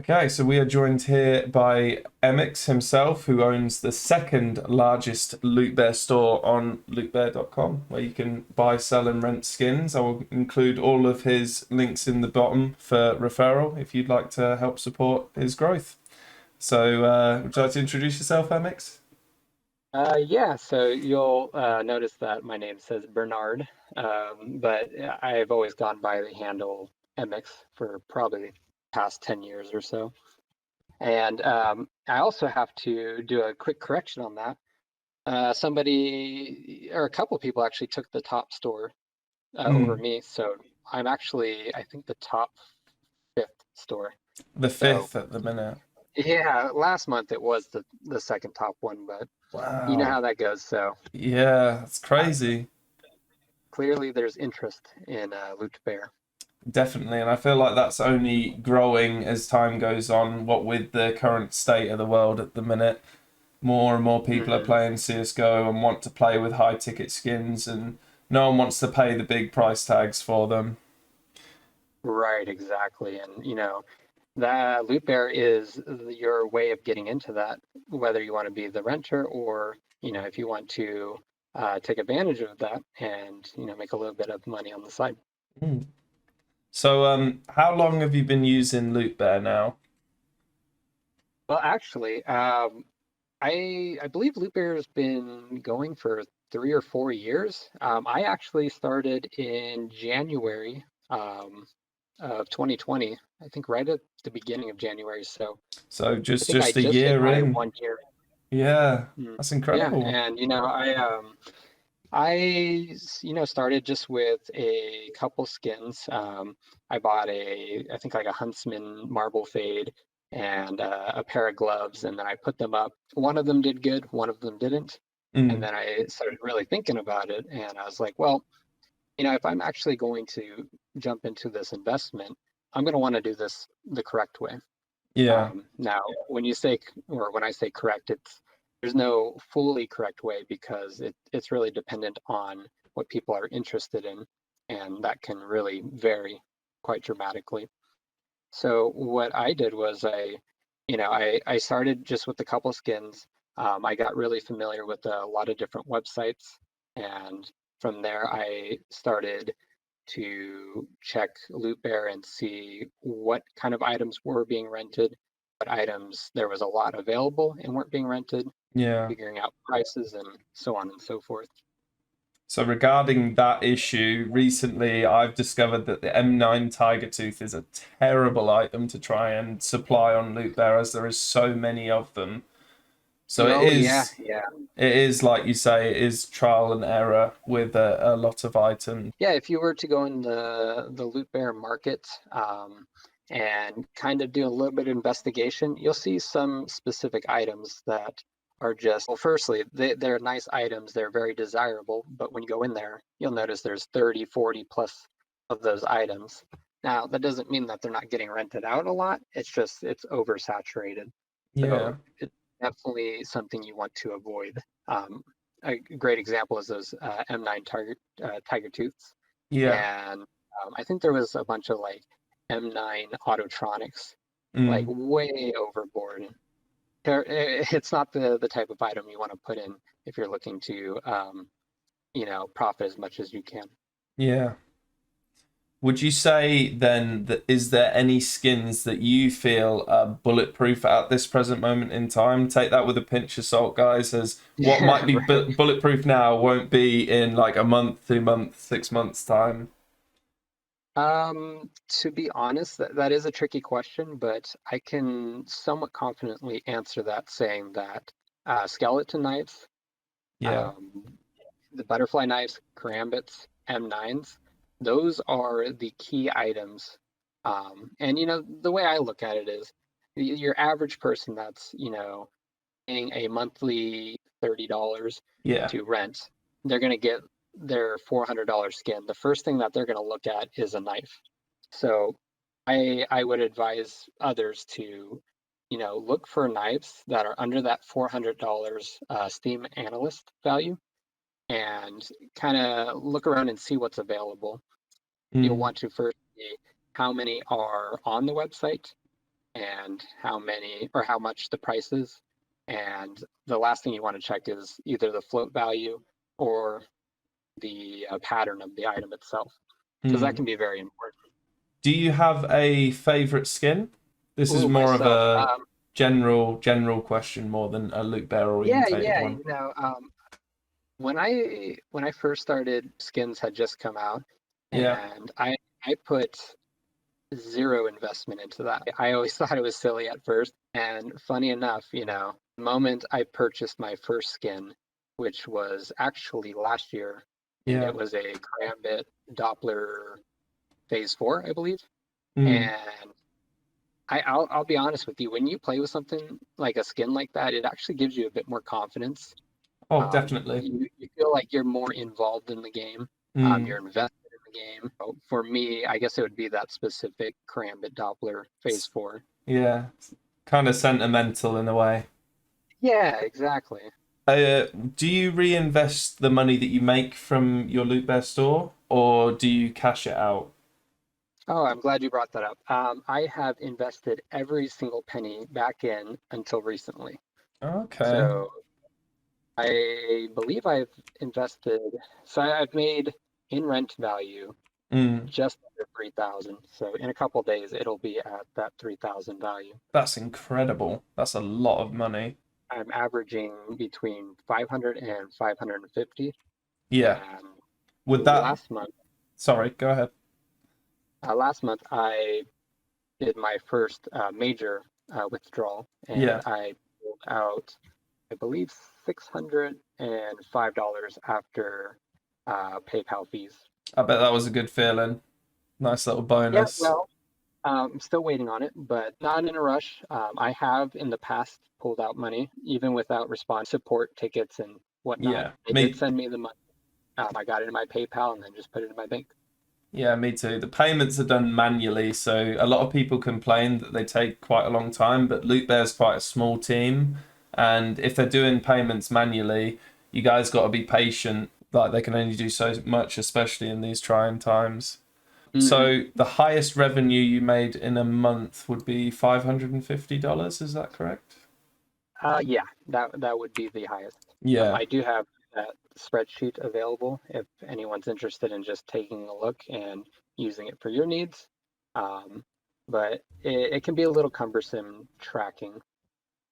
Okay, so we are joined here by EmmicKs himself, who owns the second largest Lootbear store on lootbear.com, where you can buy, sell, and rent skins. I will include all of his links in the bottom for referral if you'd like to help support his growth. So, would you like to introduce yourself, EmmicKs? Yeah, so you'll notice that my name says Bernard, but I've always gone by the handle EmmicKs for probably the past 10 years or so. And I also have to do a quick correction on that. Somebody, or a couple of people actually took the top store over Mm, me, so I'm actually, I think, the top fifth store. the So fifth at the minute. yeah, last month it was the second top one, but you know Wow. how that goes. So. Yeah, it's uh, crazy. Clearly, there's interest in Lootbear. Definitely, and I feel like that's only growing as time goes on. What with the current state of the world at the minute, more and more people are Hmm. playing CS:GO and want to play with high ticket skins, and no one wants to pay the big price tags for them. Right, exactly. And that Lootbear is your way of getting into that, whether you want to be the renter or if you want to take advantage of that and make a little bit of money on the side. Mm. So, how long have you been using Loot Bear now? Well, actually, I believe Lootbear has been going for 3 or 4 years. I actually started in January. Of 2020, I think right at the beginning of January. So So I just think I just a just hit year my in. 1 year. Yeah, Mm. that's Yeah, incredible. and I started just with a couple skins. I bought I think like a Huntsman marble fade and a pair of gloves, and then I put them up. One of them did good, one of them didn't. And Mm, then I started really thinking about it, and I was like, well, if I'm actually going to jump into this investment, I'm going to want to do this the correct way. yeah, Now, when I say correct, there's no fully correct way because it's really dependent on what people are interested in, and that can really vary quite dramatically. So what I did was I started just with a couple skins. I got really familiar with a lot of different websites, and from there I started to check Lootbear and see what kind of items were being rented, what items there was a lot available and weren't being rented, yeah. figuring out prices and so on and so forth. So regarding that issue, recently I've discovered that the M9 Tiger Tooth is a terrible item to try and supply on Loot Bear as there is so many of them. So it Oh yeah, is yeah. it is like you say, it is trial and error with a lot of items. Yeah, if you were to go in the Lootbear market and kind of do a little bit of investigation, you'll see some specific items that are just, well, firstly, they're nice items, they're very desirable, but when you go in there, you'll notice there's 30, 40 plus of those items. Now, that doesn't mean that they're not getting rented out a lot, it's just it's oversaturated. So Yeah. it's definitely something you want to avoid. Um, a great example is those M9 Tiger Tooths, Yeah. and I think there was a bunch of like M9 Autotronics, like Mm. way overboard. It's not the type of item you want to put in if you're looking to profit as much as you can. Yeah. Would you say then that is there any skins that you feel are bulletproof at this present moment in time? Take that with a pinch of salt, guys, as what might Yeah, be right. bulletproof now won't be in like a month, 2 months, 6 months time. To be honest, that is a tricky question, but I can somewhat confidently answer that saying that skeleton knives, Yeah. um, the butterfly knives, karambits, M9s, those are the key items. And the way I look at it is your average person that's, paying a monthly $30 Yeah. to rent, they're going to get their $400 skin. The first thing that they're going to look at is a knife. So I would advise others to, look for knives that are under that $400 Steam analyst value and kind of look around and see what's available. You'll Mm. want to first see how many are on the website and how many or how much the price is. And the last thing you want to check is either the float value or the pattern of the item itself, because that can be very important. Do you have a favorite skin? This is Ooh, more of myself. a general question more than a Lootbear orientated Yeah. one. When I first started, skins had just come out, Yeah. and I put zero investment into that. I always thought it was silly at first, and funny enough, the moment I purchased my first skin, which was actually last year, and Yeah. it was a Karambit Doppler Phase 4, I believe. Mm. And I'll be honest with you, when you play with something like a skin like that, it actually gives you a bit more confidence. Oh, definitely. You feel like you're more involved in the game. Mm. You're invested in the game. So for me, I guess it would be that specific Karambit Doppler Phase 4. Yeah. Kind of sentimental in a way. Yeah, exactly. Do you reinvest the money that you make from your Lootbear store, or do you cash it out? Oh, I'm glad you brought that up. I have invested every single penny back in until recently. Okay. So I believe I've made in rent value Mm. just under 3,000. So in a couple days, it'll be at that 3,000 value. That's incredible. That's a lot of money. I'm averaging between 500 and 550. Yeah. And Would that... last month, Sorry, go ahead. I did my first major withdrawal, and Yeah. I pulled out, I believe, $605 after PayPal fees. I bet that was a good feeling. Nice little Yeah, bonus. well, I'm still waiting on it, but not in a rush. I have in the past pulled out money, even without response support tickets and whatnot. Yeah. They did send me the money. I got it in my PayPal and then just put it in my bank. Yeah, me too. The payments are done manually, so a lot of people complain that they take quite a long time, but Lootbear's quite a small team, and if they're doing payments manually, you guys got to be patient. Like they can only do so much, especially in these trying times. Hmm. So the highest revenue you made in a month would be $550, is that correct? Yeah, that would be the highest. Yeah. I do have that spreadsheet available if anyone's interested in just taking a look and using it for your needs. Um, but it can be a little cumbersome tracking.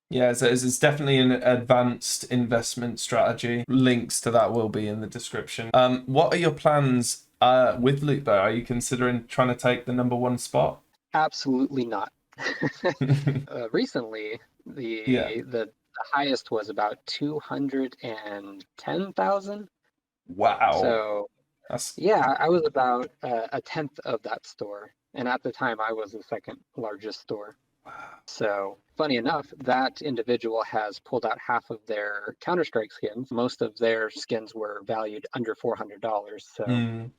Yeah, so it's definitely an advanced investment strategy. Links to that will be in the description. What are your plans with Lootbear? Are you considering trying to take the #1 spot? Absolutely not. Recently, Yeah. the highest was about 210,000. Wow. So That's... yeah, I was about a tenth of that store, and at the time I was the second largest store. So funny enough, that individual has pulled out half of their Counter-Strike skins. Most of their skins were valued under $400. So Mm,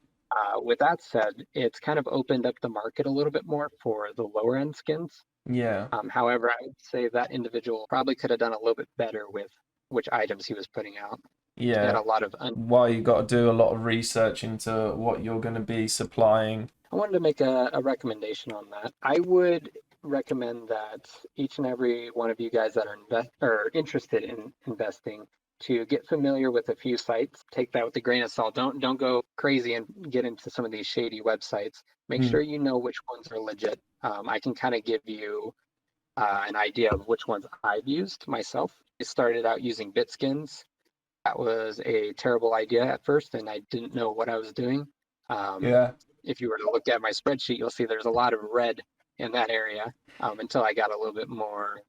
with that said, it's kind of opened up the market a little bit more for the lower end skins. yeah. However, I would say that individual probably could have done a little bit better with which items he was putting out. He had Yeah. a lot of. Why you got to do a lot of research into what you're going to be supplying. I wanted to make a recommendation on that. I would recommend that each and every one of you guys that are interested in investing to get familiar with a few sites. Take that with a grain of salt. Don't go crazy and get into some of these shady websites. Make Mm, sure you know which ones are legit. I can kind of give you an idea of which ones I've used myself. I started out using Bitskins. That was a terrible idea at first, and I didn't know what I was doing. Um, yeah. if you were to look at my spreadsheet, you'll see there's a lot of red in that area until I got a little bit more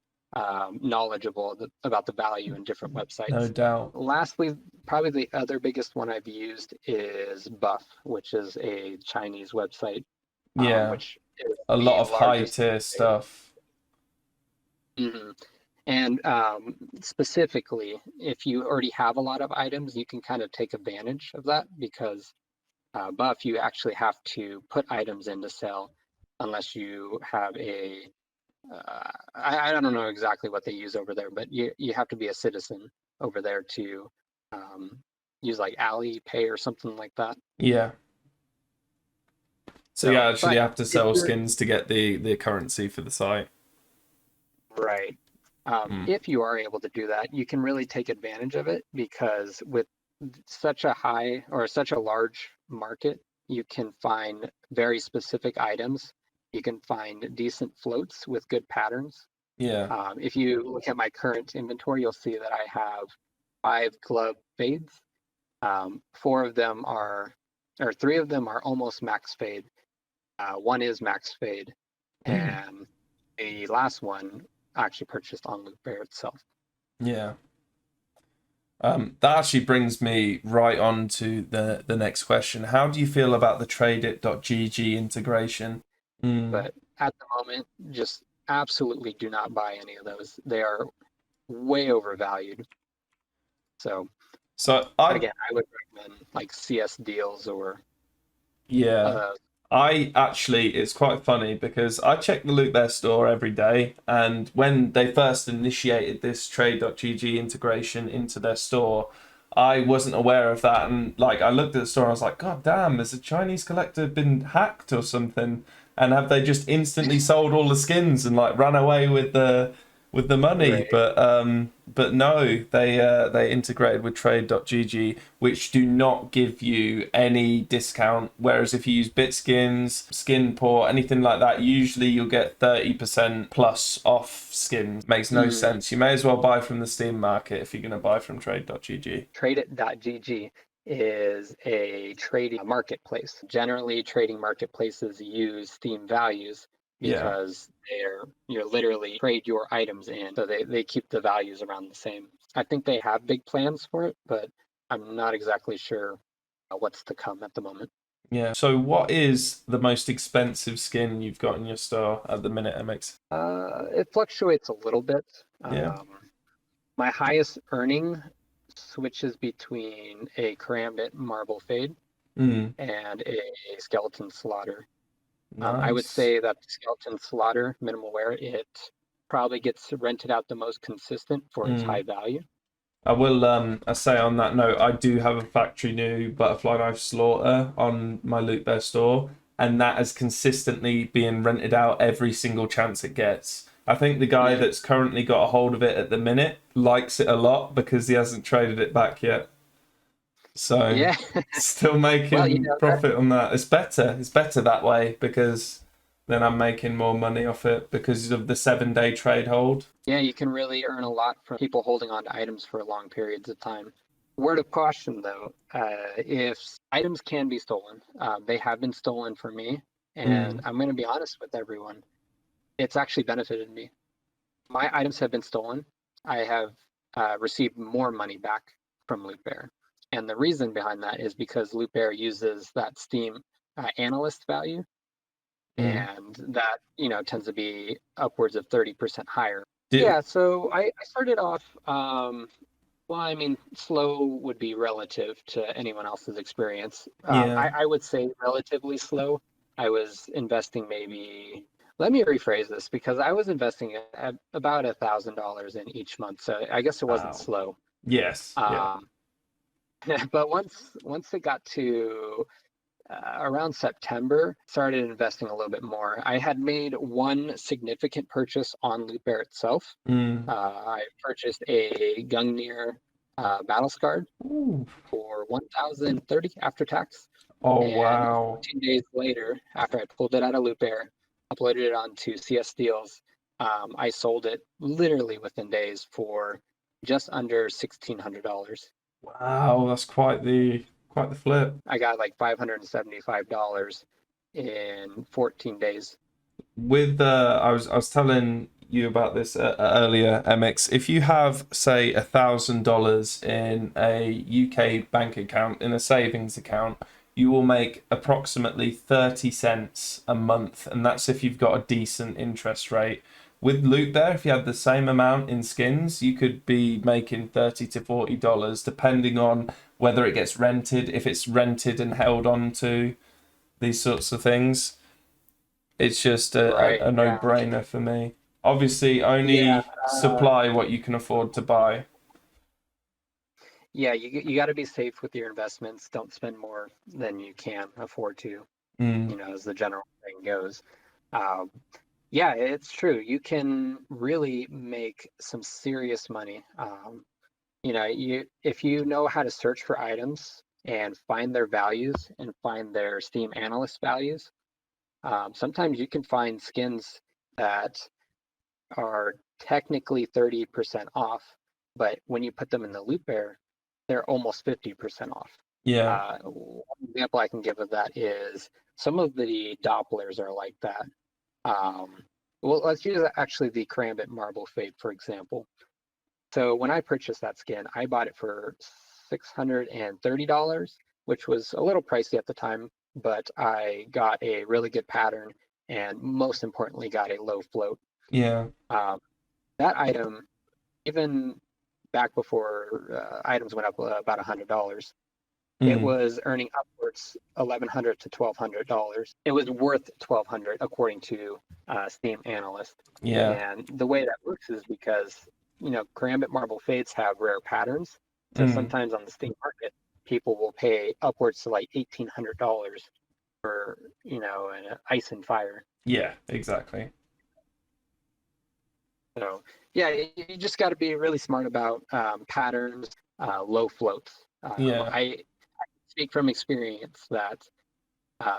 knowledgeable about the value in different No websites. doubt. Lastly, probably the other biggest one I've used is Buff, which is a Chinese website, Yeah. which is A lot the of high largest. tier stuff. Mhm. And specifically, if you already have a lot of items, you can kind of take advantage of that because Buff, you actually have to put items in to sell unless you have I don't know exactly what they use over there, but you have to be a citizen over there to um, use like Alipay or something like that. Yeah. So you So, actually but have to if sell you're skins to get the currency for the site. Right. If you are able to do that, you can really take advantage of it because with such a high or such a large market, you can find very specific items. You can find decent floats with good patterns. Yeah. If you look at my current inventory, you'll see that I have 5 club fades. Four of them are, or three of them are almost max fade. One is max fade, and the last one I actually purchased on Lootbear itself. Yeah. That actually brings me right on to the next question. How do you feel about the TradeIt.gg integration? But at the moment, just absolutely do not buy any of those. They are way overvalued. So So again, I would recommend like CS deals or yeah. I actually, it's quite funny because I check the Lootbear store every day, and when they first initiated this Trade.gg integration into their store, I wasn't aware of that, and like I looked at the store and I was like, God damn, has a Chinese collector been hacked or something? And have they just instantly sold all the skins and like run away with the money? right. But no, they integrated with Trade.gg, which do not give you any discount. Whereas if you use BitSkins, Skinport, anything like that, usually you'll get 30% plus off skins. Makes no sense. You may as well buy from the Steam market if you're going to buy from Trade.gg. TradeIt.gg is a trading marketplace. Generally, trading marketplaces use Steam values Yeah. because you're literally trade your items in, so they keep the values around the same. I think they have big plans for it, but I'm not exactly sure what's to come at the moment. Yeah. So what is the most expensive skin you've got in your store at the minute, MX? It fluctuates a little bit. Yeah. My highest earning switches between a Karambit Marble Fade and a Skeleton Slaughter. I would Nice. say that the Skeleton Slaughter minimal wear, it probably gets rented out the most consistent for its high value. I will I say on that note, I do have a factory new butterfly knife slaughter on my Loot Bear store, and that is consistently being rented out every single chance it gets. I think the guy that's currently got a hold of it at the minute likes it a lot because he hasn't traded it back yet. So Yeah. still Well, making profit on that. It's better. It's better that way because then I'm making more money off it because of the 7-day trade hold. yeah, you can really earn a lot from people holding on to items for long periods of time. Word of caution, though, if items can be stolen, they have been stolen for me, and I'm going to be honest with everyone, it's actually benefited me. My items have been stolen. I have received more money back from Lootbear. And the reason behind that is because Lootbear uses that Steam analyst value, and that tends to be upwards of 30% higher. Did, Yeah, so I started off, well, I mean, slow would be relative to anyone else's experience. yeah. I would say relatively slow. I was investing maybe, let me rephrase this because I was investing at about $1,000 in each month. So I guess it wasn't Wow. slow. Yes. Yeah. Um, but once it got to around September, started investing a little bit more. I had made one significant purchase on Lootbear itself. I purchased a Gungnir Battle Scarred Ooh. for 1,030 after tax. Oh And wow. 14 days later, after I pulled it out of Lootbear, uploaded it onto CS Deals, I sold it literally within days for just under $1,600. Wow, that's quite the flip. I got like $575 in 14 days. With I was telling you about this earlier, MX. If you have say $1,000 in a UK bank account in a savings account, you will make approximately 30 cents a month, and that's if you've got a decent interest rate. With Lootbear, if you had the same amount in skins, you could be making $30 to $40, depending on whether it gets rented, if it's rented and held on to, these sorts of things. It's just Right. a Yeah. no-brainer for me. Obviously, Yeah. only supply what you can afford to buy. Yeah. You got to be safe with your investments. Don't spend more than you can afford to, Mm. as the general thing goes. Um, Yeah, it's true. You can really make some serious money. If you know how to search for items and find their values and find their Steam analyst values, sometimes you can find skins that are technically 30% off, but when you put them in the Lootbear, they're almost 50% off. Yeah. One example I can give of that is some of the Dopplers are like that. Um, well, let's use actually the Karambit Marble Fade, for example. So when I purchased that skin, I bought it for $630, which was a little pricey at the time, but I got a really good pattern and most importantly, got a low float. Yeah. Um, that item, even back before items went up about $100, it Mm. was earning upwards $1,100 to $1,200. It was worth $1,200 according to Steam analyst. Yeah. And the way that works is because Karambit Marble Fates have rare patterns, so Mm. sometimes on the Steam market, people will pay upwards to like $1,800 for an Ice and Fire. Yeah, exactly. So yeah, you just got to be really smart about patterns, low floats. Yeah. I speak from experience that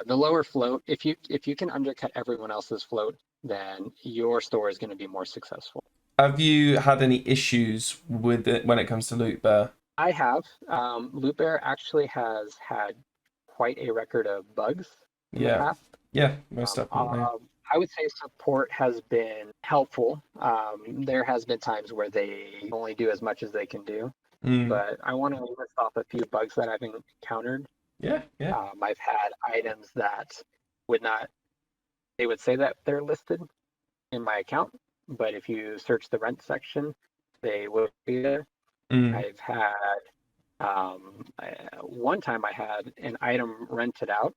the lower float, if you can undercut everyone else's float, then your store is going to be more successful. Have you had any issues with it when it comes to Loot Bear? I have. Lootbear actually has had quite a record of bugs in the Yeah. past. Yeah, most Um, definitely. uh, I would say support has been helpful. There has been times where they only do as much as they can do, Mm. but I want to list off a few bugs that I've encountered. Yeah, yeah. I've had items that would not, they would say that they're listed in my account, but if you search the rent section, they will be there. Mm. I've had one time I had an item rented out,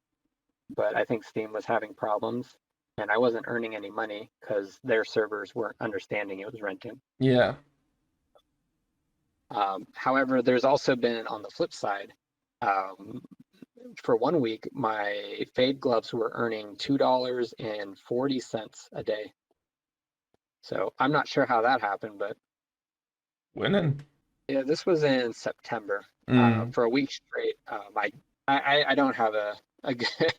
but I think Steam was having problems and I wasn't earning any money because their servers weren't understanding it was rented. Yeah. However, there's also been on the flip side, um, for 1 week, my Fade gloves were earning $2.40 a day. So I'm not sure how that happened, but Winning. yeah, this was in September. Mm. For a week straight, I don't have a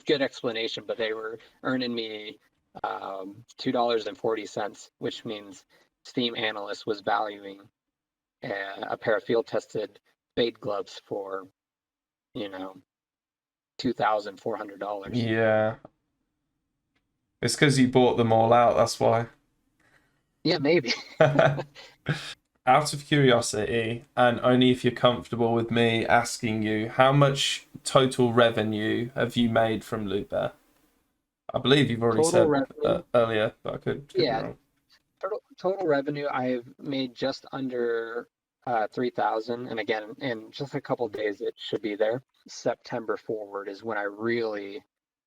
good explanation, but they were earning me $2.40, which means Steam Analyst was valuing a pair of field tested Fade gloves for, you know, $2,400. Yeah. It's because you bought them all out, that's why. Yeah, maybe. Out of curiosity, and only if you're comfortable with me asking you, how much total revenue have you made from Lootbear? I believe you've already Total said revenue, earlier, but I could be yeah, wrong. total revenue I've made just under 3,000, and again, in just a couple days it should be there. September forward is when I really,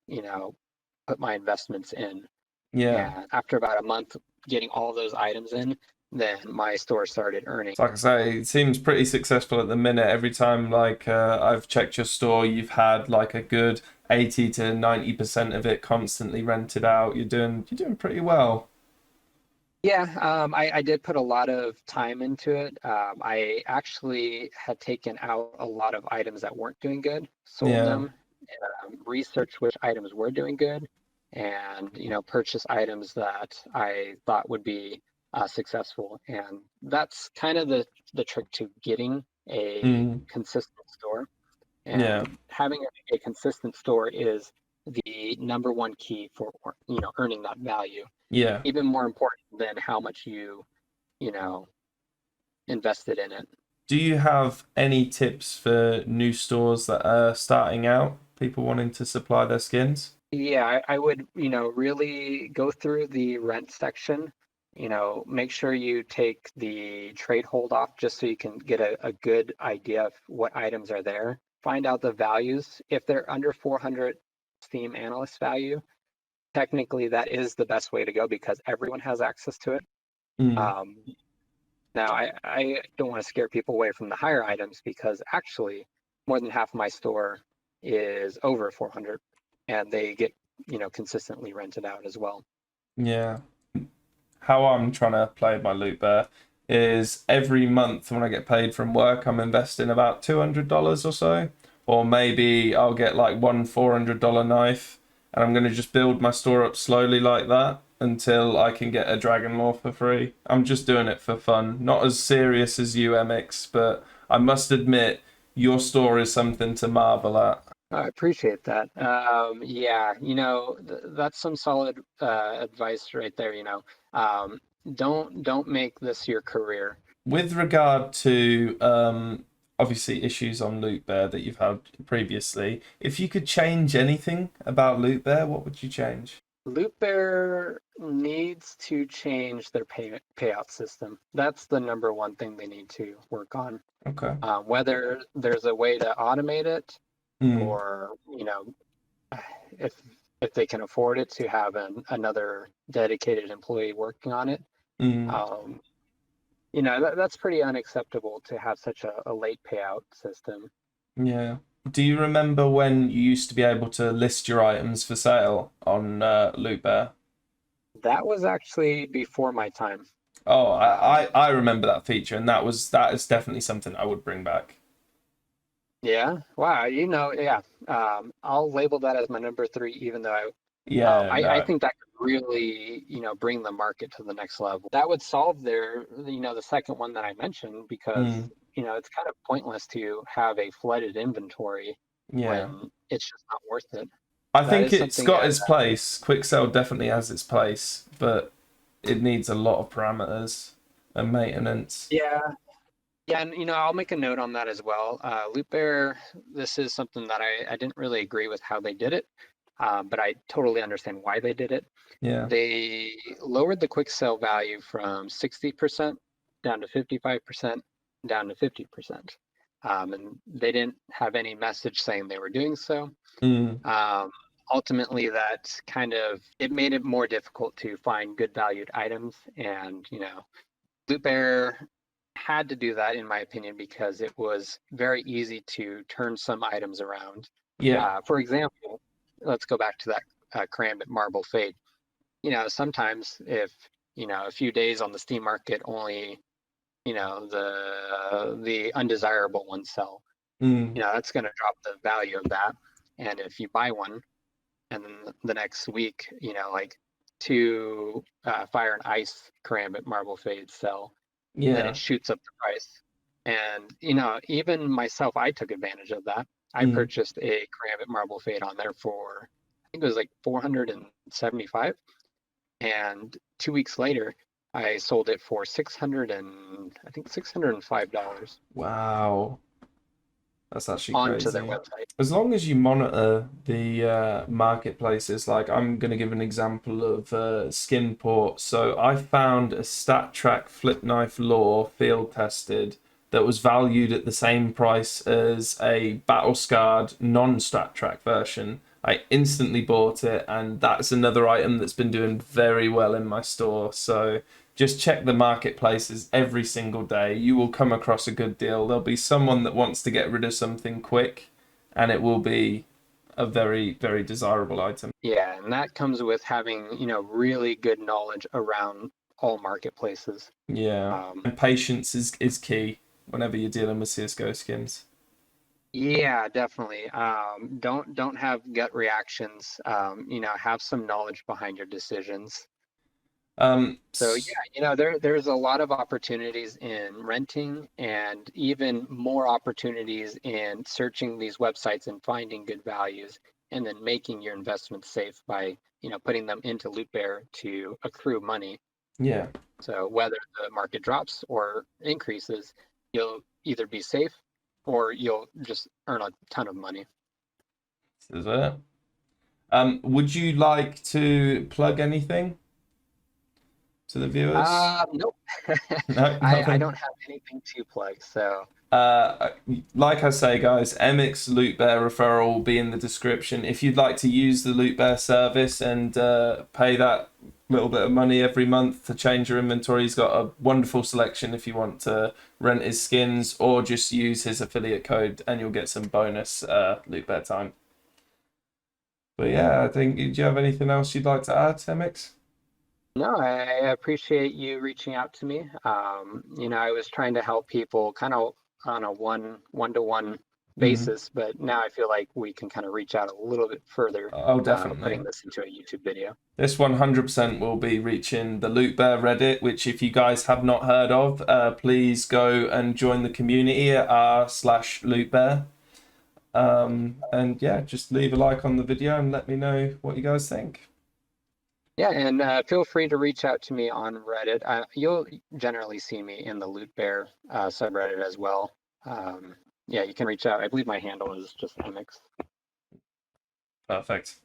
you know, put my investments in. Yeah. And after about a month getting all those items in, then my store started earning. Like I say, it seems pretty successful at the minute. Every time I've checked your store, you've had like a good 80 to 90% of it constantly rented out. You're doing pretty well. Yeah, I did put a lot of time into it. I actually had taken out a lot of items that weren't doing good, sold Yeah. them, researched which items were doing good, and purchase items that I thought would be successful. And that's kind of the trick to getting a Mm. consistent store. Yeah. And having a consistent store is the number one key for earning that value, Yeah. even more important than how much you know invested in it. Do you have any tips for new stores that are starting out, people wanting to supply their skins? Yeah, I would really go through the rent section. Make sure you take the trade hold off just so you can get a good idea of what items are there. Find out the values. If they're under 400 Steam analyst value, technically that is the best way to go because everyone has access to it. Mm. Um, Now, I don't want to scare people away from the higher items because actually more than half of my store is over 400 and they get, consistently rented out as well. Yeah. how I'm trying to play my Lootbear is every month when I get paid from work, I'm investing about $200 or so, or maybe I'll get like one $400 knife, and I'm gonna just build my store up slowly like that until I can get a Dragon Lore for free. I'm just doing it for fun, not as serious as you, EmmicKs, but I must admit your store is something to marvel at. I appreciate that. Yeah, that's some solid advice right there. Don't make this your career. With regard to obviously issues on Lootbear that you've had previously, if you could change anything about Lootbear, what would you change? Lootbear needs to change their payout system. That's the number one thing they need to work on. Okay. Whether there's a way to automate it, or if they can afford it, to have another dedicated employee working on it. That's pretty unacceptable to have such a late payout system. Yeah. Do you remember when you used to be able to list your items for sale on Lootbear? That was actually before my time. Oh, I remember that feature, and that is definitely something I would bring back. Yeah. Wow. Yeah. I'll label that as my number 3, even though I think that could really, bring the market to the next level. That would solve the second one that I mentioned, because, it's kind of pointless to have a flooded inventory when it's just not worth it. I think it's got its place. Quick sell definitely has its place, but it needs a lot of parameters and maintenance. Yeah. Yeah, and I'll make a note on that as well. Lootbear, this is something that I didn't really agree with how they did it, but I totally understand why they did it. Yeah. They lowered the quick sell value from 60% down to 55%, down to 50%. And they didn't have any message saying they were doing so. Ultimately, that it made it more difficult to find good valued items. And, Lootbear had to do that, in my opinion, because it was very easy to turn some items around. Yeah. For example, let's go back to that Karambit Marble Fade. Sometimes if, a few days on the Steam market, only, the undesirable ones sell, that's going to drop the value of that. And if you buy one and then the next week, like 2 Fire and Ice Karambit Marble Fades sell, then it shoots up the price. And, even myself, I took advantage of that. I purchased a Karambit Marble Fade on there for, I think it was like 475. And 2 weeks later, I sold it for $605. Wow. That's actually onto crazy. their website. As long as you monitor the marketplaces, like I'm going to give an example of Skinport. So I found a StatTrak flip knife lore field tested that was valued at the same price as a battle scarred non-StatTrak version. I instantly bought it, and that's another item that's been doing very well in my store. So just check the marketplaces every single day. You will come across a good deal. There'll be someone that wants to get rid of something quick, and it will be a very, very desirable item. Yeah, and that comes with having, really good knowledge around all marketplaces. Yeah, and patience is key whenever you're dealing with CSGO skins. Yeah, definitely. Don't have gut reactions. Have some knowledge behind your decisions. So yeah, there's a lot of opportunities in renting, and even more opportunities in searching these websites and finding good values, and then making your investments safe by, putting them into Lootbear to accrue money. Yeah. So whether the market drops or increases, you'll either be safe or you'll just earn a ton of money. This is it. Would you like to plug anything to the viewers? Nope. No, I don't have anything to plug. So like I say, guys, EmmicKs Lootbear referral will be in the description. If you'd like to use the Lootbear service and pay that little bit of money every month to change your inventory, he's got a wonderful selection if you want to rent his skins, or just use his affiliate code and you'll get some bonus Lootbear time. But yeah, I think, do you have anything else you'd like to add, EmmicKs? No, I appreciate you reaching out to me. I was trying to help people kind of on a one-to-one Mm. basis, but now I feel like we can kind of reach out a little bit further, Oh, putting definitely. this into a YouTube video. This 100% will be reaching the Lootbear Reddit, which if you guys have not heard of, please go and join the community at r/Lootbear. And yeah, just leave a like on the video and let me know what you guys think. Yeah, and feel free to reach out to me on Reddit. You'll generally see me in the Loot Bear subreddit as well. Yeah, you can reach out. I believe my handle is just EmmicKs. Perfect.